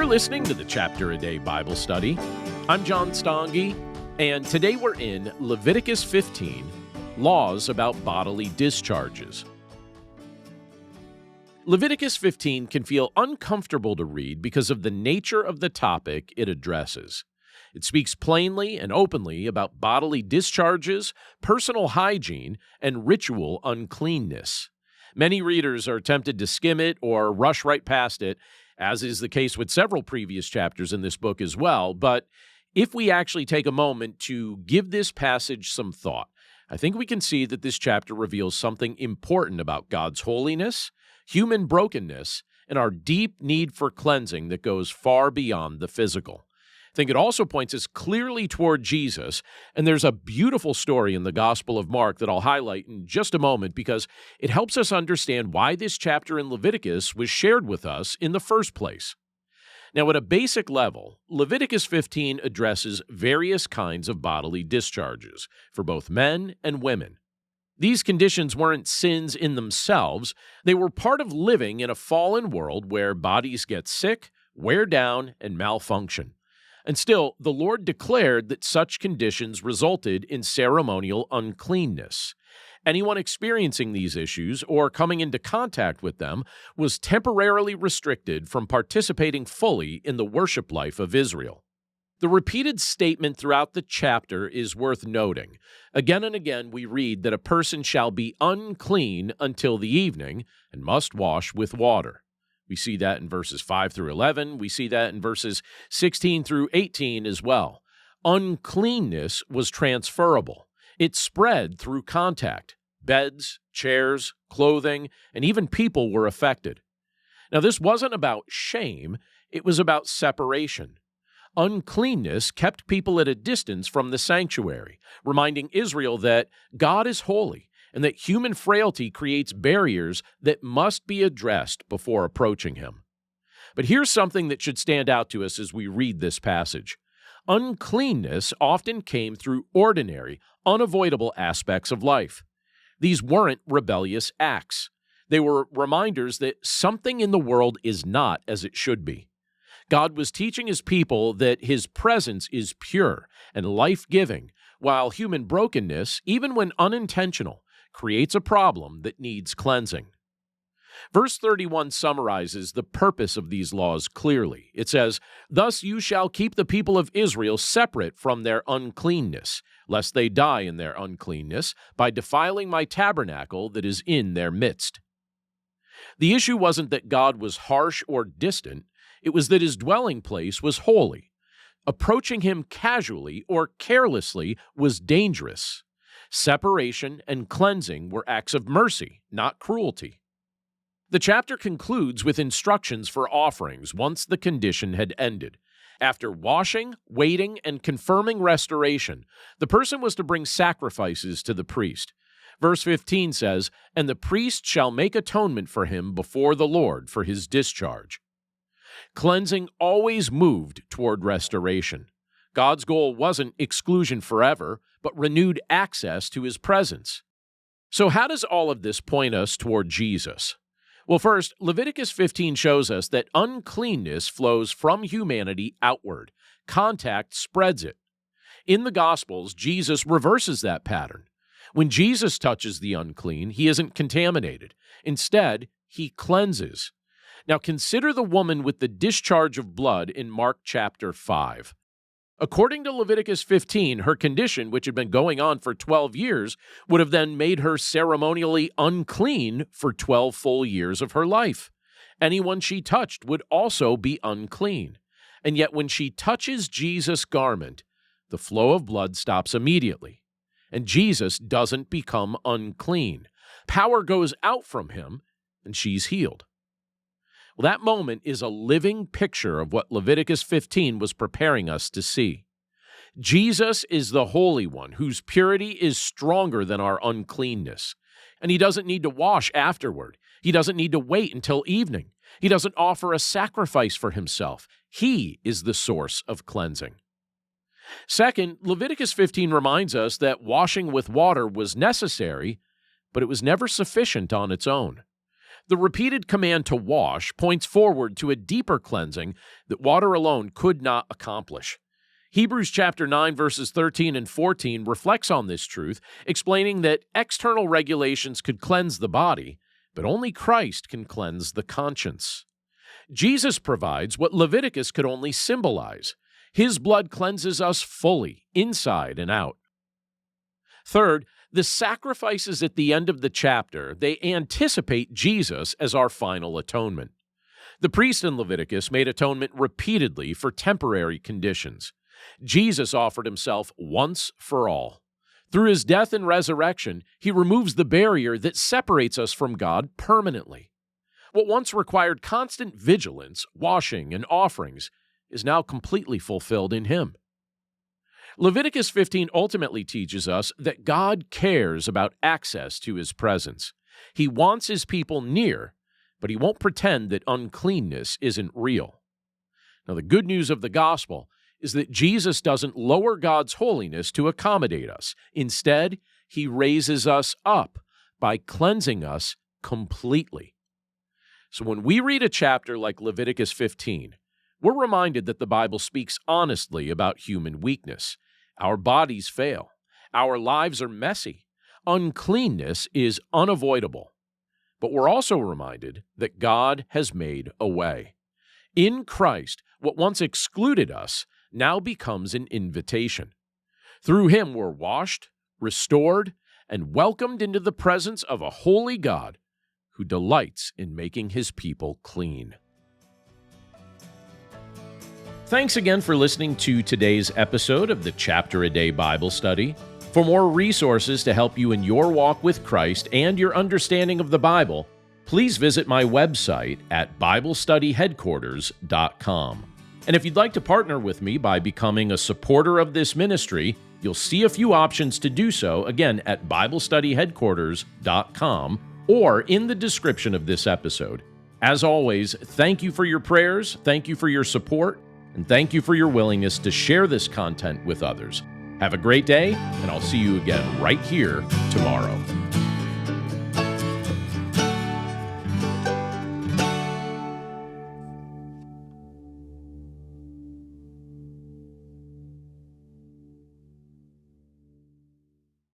You're listening to the Chapter a Day Bible Study. I'm John Stange, and today we're in Leviticus 15, Laws about Bodily Discharges. Leviticus 15 can feel uncomfortable to read because of the nature of the topic it addresses. It speaks plainly and openly about bodily discharges, personal hygiene, and ritual uncleanness. Many readers are tempted to skim it or rush right past it, as is the case with several previous chapters in this book as well. But if we actually take a moment to give this passage some thought, I think we can see that this chapter reveals something important about God's holiness, human brokenness, and our deep need for cleansing that goes far beyond the physical. I think it also points us clearly toward Jesus, and there's a beautiful story in the Gospel of Mark that I'll highlight in just a moment because it helps us understand why this chapter in Leviticus was shared with us in the first place. Now, at a basic level, Leviticus 15 addresses various kinds of bodily discharges for both men and women. These conditions weren't sins in themselves. They were part of living in a fallen world where bodies get sick, wear down, and malfunction. And still, the Lord declared that such conditions resulted in ceremonial uncleanness. Anyone experiencing these issues or coming into contact with them was temporarily restricted from participating fully in the worship life of Israel. The repeated statement throughout the chapter is worth noting. Again and again, we read that a person shall be unclean until the evening and must wash with water. We see that in verses 5 through 11. We see that in verses 16 through 18 as well. Uncleanness was transferable. It spread through contact. Beds, chairs, clothing, and even people were affected. Now, this wasn't about shame. It was about separation. Uncleanness kept people at a distance from the sanctuary, reminding Israel that God is holy and that human frailty creates barriers that must be addressed before approaching him. But here's something that should stand out to us as we read this passage. Uncleanness often came through ordinary, unavoidable aspects of life. These weren't rebellious acts. They were reminders that something in the world is not as it should be. God was teaching his people that his presence is pure and life-giving, while human brokenness, even when unintentional, creates a problem that needs cleansing. Verse 31 summarizes the purpose of these laws clearly. It says, "Thus you shall keep the people of Israel separate from their uncleanness, lest they die in their uncleanness, by defiling my tabernacle that is in their midst." The issue wasn't that God was harsh or distant, it was that his dwelling place was holy. Approaching him casually or carelessly was dangerous. Separation and cleansing were acts of mercy, not cruelty. The chapter concludes with instructions for offerings once the condition had ended. After washing, waiting, and confirming restoration, the person was to bring sacrifices to the priest. Verse 15 says, "And the priest shall make atonement for him before the Lord for his discharge." Cleansing always moved toward restoration. God's goal wasn't exclusion forever, but renewed access to his presence. So how does all of this point us toward Jesus? Well, first, Leviticus 15 shows us that uncleanness flows from humanity outward. Contact spreads it. In the Gospels, Jesus reverses that pattern. When Jesus touches the unclean, he isn't contaminated. Instead, he cleanses. Now consider the woman with the discharge of blood in Mark chapter 5. According to Leviticus 15, her condition, which had been going on for 12 years, would have then made her ceremonially unclean for 12 full years of her life. Anyone she touched would also be unclean. And yet when she touches Jesus' garment, the flow of blood stops immediately. And Jesus doesn't become unclean. Power goes out from him, and she's healed. Well, that moment is a living picture of what Leviticus 15 was preparing us to see. Jesus is the Holy One, whose purity is stronger than our uncleanness. And he doesn't need to wash afterward. He doesn't need to wait until evening. He doesn't offer a sacrifice for himself. He is the source of cleansing. Second, Leviticus 15 reminds us that washing with water was necessary, but it was never sufficient on its own. The repeated command to wash points forward to a deeper cleansing that water alone could not accomplish. Hebrews chapter 9 verses 13 and 14 reflects on this truth, explaining that external regulations could cleanse the body, but only Christ can cleanse the conscience. Jesus provides what Leviticus could only symbolize. His blood cleanses us fully, inside and out. Third, the sacrifices at the end of the chapter, they anticipate Jesus as our final atonement. The priest in Leviticus made atonement repeatedly for temporary conditions. Jesus offered himself once for all. Through his death and resurrection, he removes the barrier that separates us from God permanently. What once required constant vigilance, washing, and offerings is now completely fulfilled in him. Leviticus 15 ultimately teaches us that God cares about access to his presence. He wants his people near, but he won't pretend that uncleanness isn't real. Now, the good news of the gospel is that Jesus doesn't lower God's holiness to accommodate us. Instead, he raises us up by cleansing us completely. So when we read a chapter like Leviticus 15, we're reminded that the Bible speaks honestly about human weakness. Our bodies fail. Our lives are messy. Uncleanness is unavoidable. But we're also reminded that God has made a way. In Christ, what once excluded us now becomes an invitation. Through him we're washed, restored, and welcomed into the presence of a holy God who delights in making his people clean. Thanks again for listening to today's episode of the Chapter a Day Bible Study. For more resources to help you in your walk with Christ and your understanding of the Bible, please visit my website at BibleStudyHeadquarters.com. And if you'd like to partner with me by becoming a supporter of this ministry, you'll see a few options to do so, again, at BibleStudyHeadquarters.com or in the description of this episode. As always, thank you for your prayers, thank you for your support, and thank you for your willingness to share this content with others. Have a great day, and I'll see you again right here tomorrow.